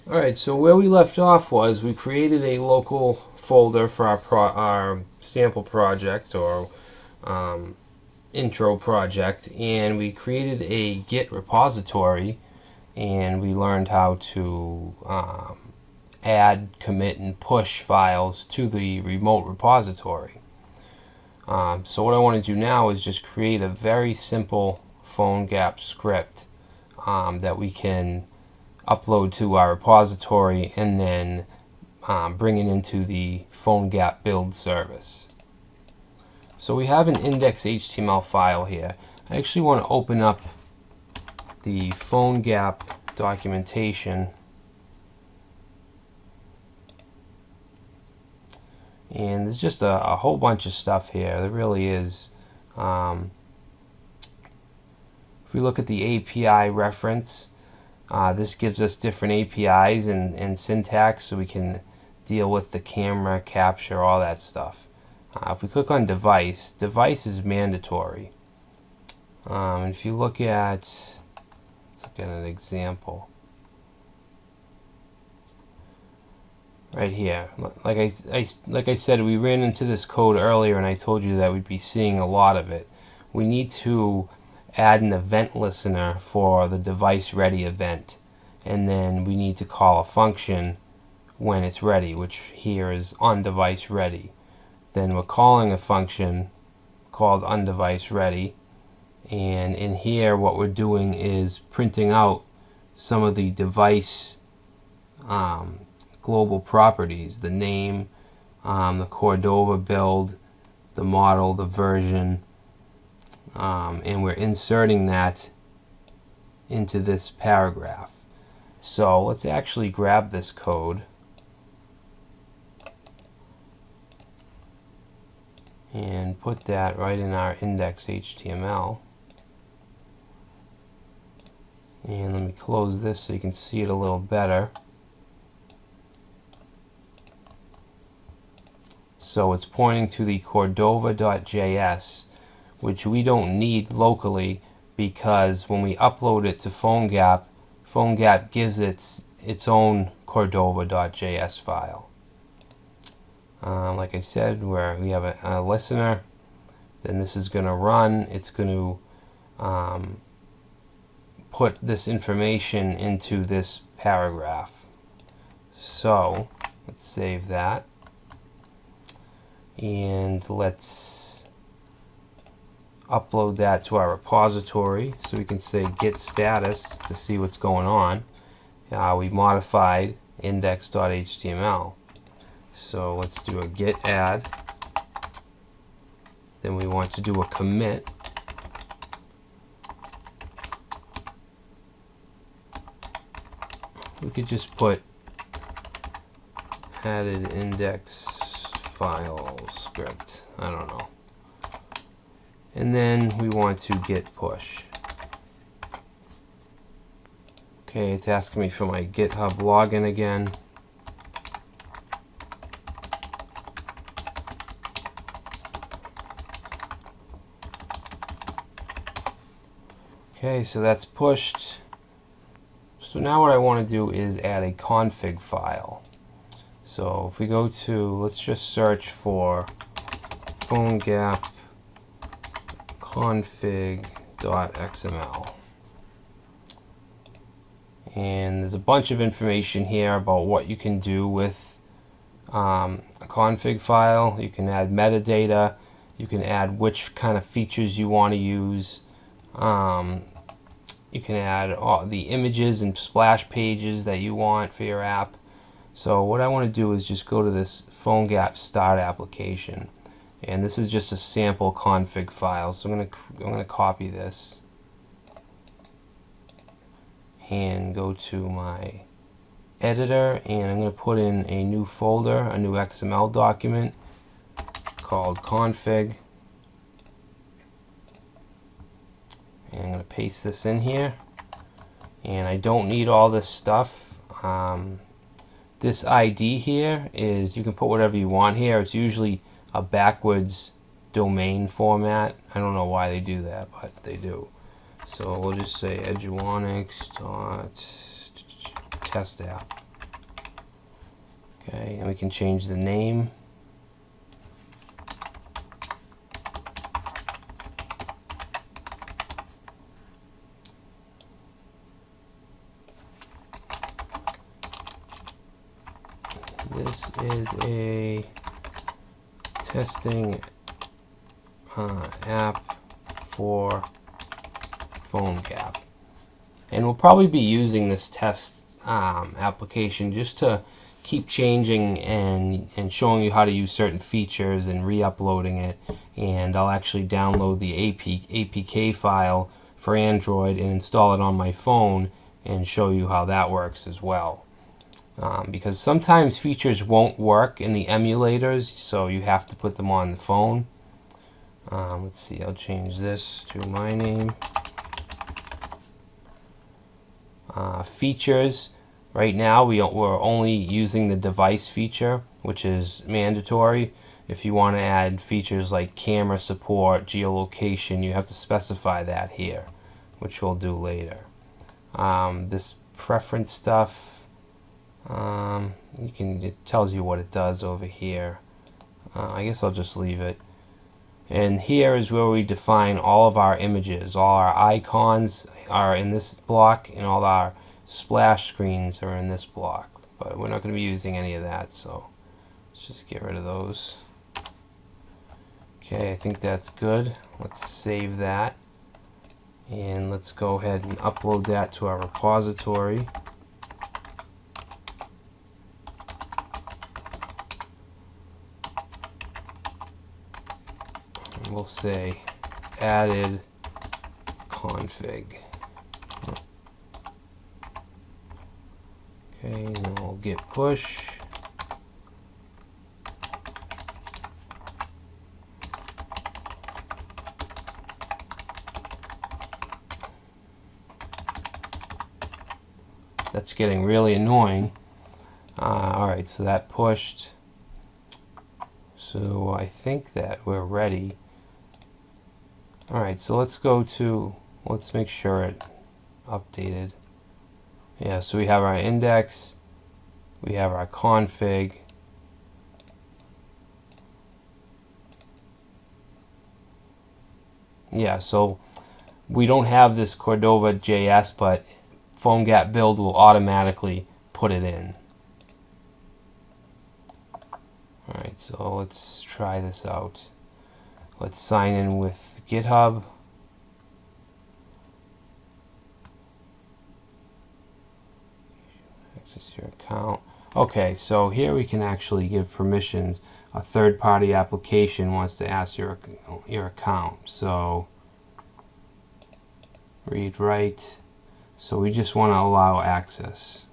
Alright, so where we left off was we created a local folder for our sample project or intro project, and we created a Git repository, and we learned how to add, commit, and push files to the remote repository. So what I want to do now is just create a very simple PhoneGap script that we can upload to our repository and then bring it into the PhoneGap build service. So we have an index.html file here. I actually want to open up the PhoneGap documentation, and there's just a whole bunch of stuff here. There really is. If we look at the API reference, this gives us different APIs and syntax so we can deal with the camera, capture, all that stuff. If we click on device, device is mandatory. And if you look at, let's look at an example. Right here, like I said, we ran into this code earlier and I told you that we'd be seeing a lot of it. We need to add an event listener for the device ready event, and then we need to call a function when it's ready, which here is onDeviceReady. Then we're calling a function called onDeviceReady, and in here what we're doing is printing out some of the device global properties: the name, the Cordova build, the model, the version, and we're inserting that into this paragraph. So let's actually grab this code and put that right in our index.html. And let me close this so you can see it a little better. So it's pointing to the Cordova.js, which we don't need locally because when we upload it to PhoneGap, PhoneGap gives its own Cordova.js file. Like I said, where we have a listener, then this is going to run. It's going to put this information into this paragraph. So let's save that, and let's upload that to our repository so we can say git status to see what's going on. We modified index.html, so let's do a git add. Then we want to do a commit. We could just put added index file script, I don't know. And then we want to git push. Okay, it's asking me for my GitHub login again. Okay, so that's pushed. So now what I want to do is add a config file. So if we go to, let's just search for PhoneGap config.xml. And there's a bunch of information here about what you can do with a config file. You can add metadata. You can add which kind of features you want to use. You can add all the images and splash pages that you want for your app. So what I want to do is just go to this PhoneGap start application, and this is just a sample config file. So I'm going to copy this and go to my editor, and I'm going to put in a new folder, a new XML document called config. And I'm going to paste this in here, and I don't need all this stuff. This ID here is, you can put whatever you want here. It's usually a backwards domain format. I don't know why they do that, but they do. So we'll just say eduonics.testapp. Okay, and we can change the name. This is a testing app for PhoneGap. And we'll probably be using this test application just to keep changing and showing you how to use certain features and re-uploading it. And I'll actually download the APK file for Android and install it on my phone and show you how that works as well. Because sometimes features won't work in the emulators, so you have to put them on the phone. Let's see, I'll change this to my name. Features, right now we're only using the device feature, which is mandatory. If you want to add features like camera support, geolocation, you have to specify that here, which we'll do later. This preference stuff, it tells you what it does over here. I guess I'll just leave it. And here is where we define all of our images. All our icons are in this block, and all our splash screens are in this block. But we're not going to be using any of that, so let's just get rid of those. Okay, I think that's good. Let's save that. And let's go ahead and upload that to our repository. We'll say added config. Okay, and then we'll git push. That's getting really annoying. Alright, so that pushed. So I think that we're ready. Alright, so let's make sure it updated. Yeah, so we have our index, we have our config, yeah, so we don't have this Cordova.js, but PhoneGap build will automatically put it in. Alright, so let's try this out. Let's sign in with GitHub. Access your account. Okay, so here we can actually give permissions. A third-party application wants to ask your account. So read write. So we just want to allow access.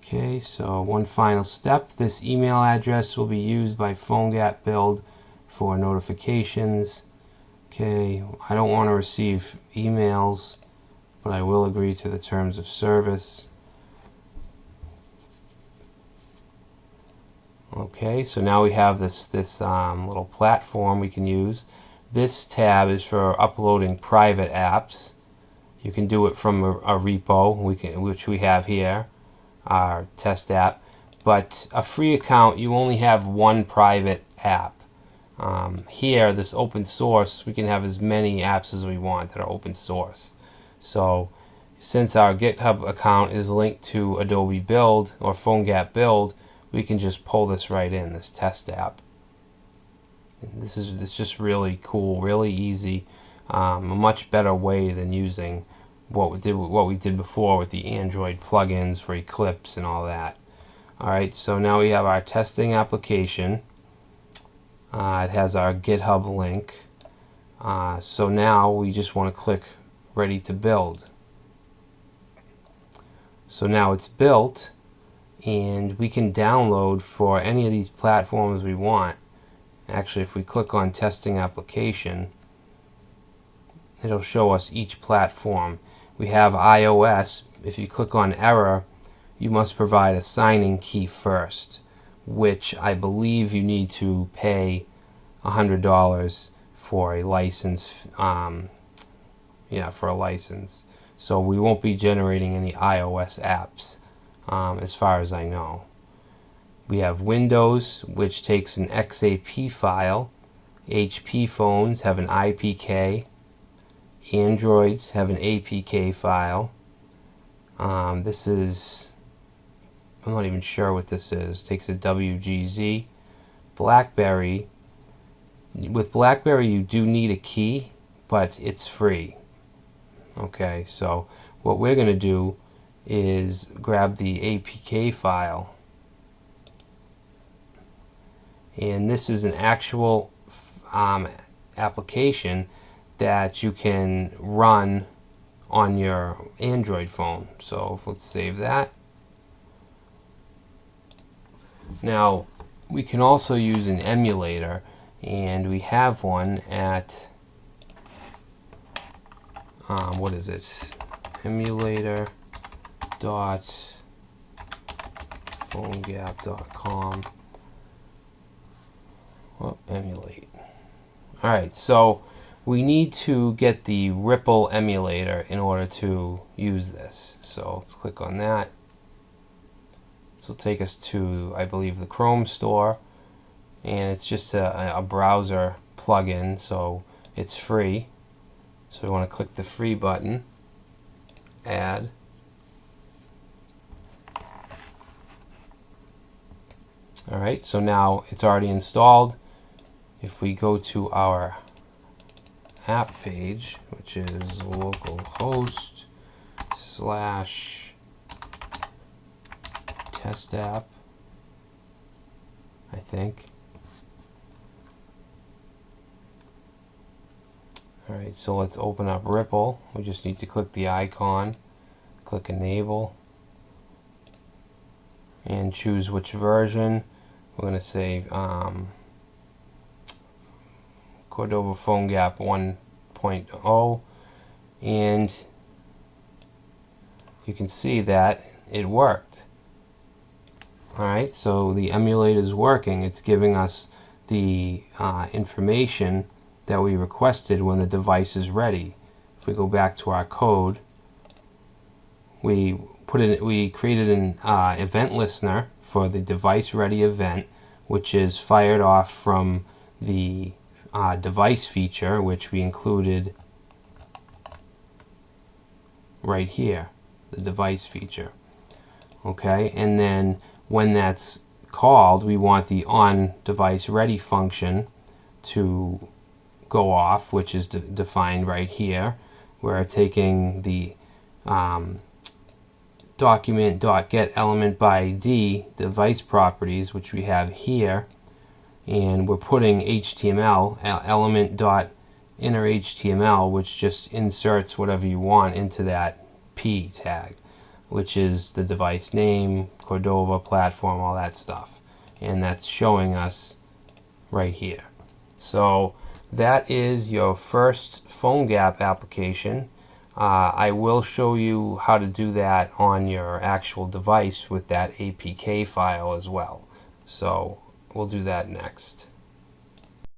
Okay, so one final step. This email address will be used by PhoneGap build for notifications. Okay, I don't want to receive emails, but I will agree to the terms of service. Okay, so now we have this little platform we can use. This tab is for uploading private apps. You can do it from a repo, which we have here, our test app. But a free account, you only have one private app. Here, this open source, we can have as many apps as we want that are open source. So since our GitHub account is linked to Adobe Build or PhoneGap Build, we can just pull this right in, this test app. This is just really cool, really easy, a much better way than using what we did before with the Android plugins for Eclipse and all that. Alright, so now we have our testing application. It has our GitHub link. So now we just want to click ready to build. So now it's built, and we can download for any of these platforms we want. Actually, if we click on testing application, it'll show us each platform. We have iOS. If you click on error, you must provide a signing key first, which I believe you need to pay $100 for a license. For a license. So we won't be generating any iOS apps as far as I know. We have Windows, which takes an XAP file. HP phones have an IPK. Androids have an APK file. This is, I'm not even sure what this is. It takes a WGZ. BlackBerry. With BlackBerry, you do need a key, but it's free. Okay, so what we're going to do is grab the APK file. And this is an actual application that you can run on your Android phone. So let's save that. Now, we can also use an emulator, and we have one at what is it? Emulator.phonegap.com. Well, emulate. Alright, so we need to get the Ripple emulator in order to use this. So let's click on that. This will take us to, I believe, the Chrome store, and it's just a browser plugin, so it's free. So we want to click the free button, add. Alright, so now it's already installed. If we go to our app page, which is localhost / test app, I think. Alright, so let's open up Ripple. We just need to click the icon, click enable, and choose which version. We're going to say Cordova PhoneGap 1.0, and you can see that it worked. Alright, so the emulator is working. It's giving us the information that we requested when the device is ready. If we go back to our code, we created an event listener for the device ready event, which is fired off from the device feature, which we included right here, the device feature. Okay, and then when that's called, we want the on device ready function to go off, which is defined right here. We're taking the document.getElementById device properties, which we have here, and we're putting HTML, element.innerHTML, which just inserts whatever you want into that P tag, which is the device name, Cordova, platform, all that stuff. And that's showing us right here. So that is your first PhoneGap application. I will show you how to do that on your actual device with that APK file as well. So we'll do that next.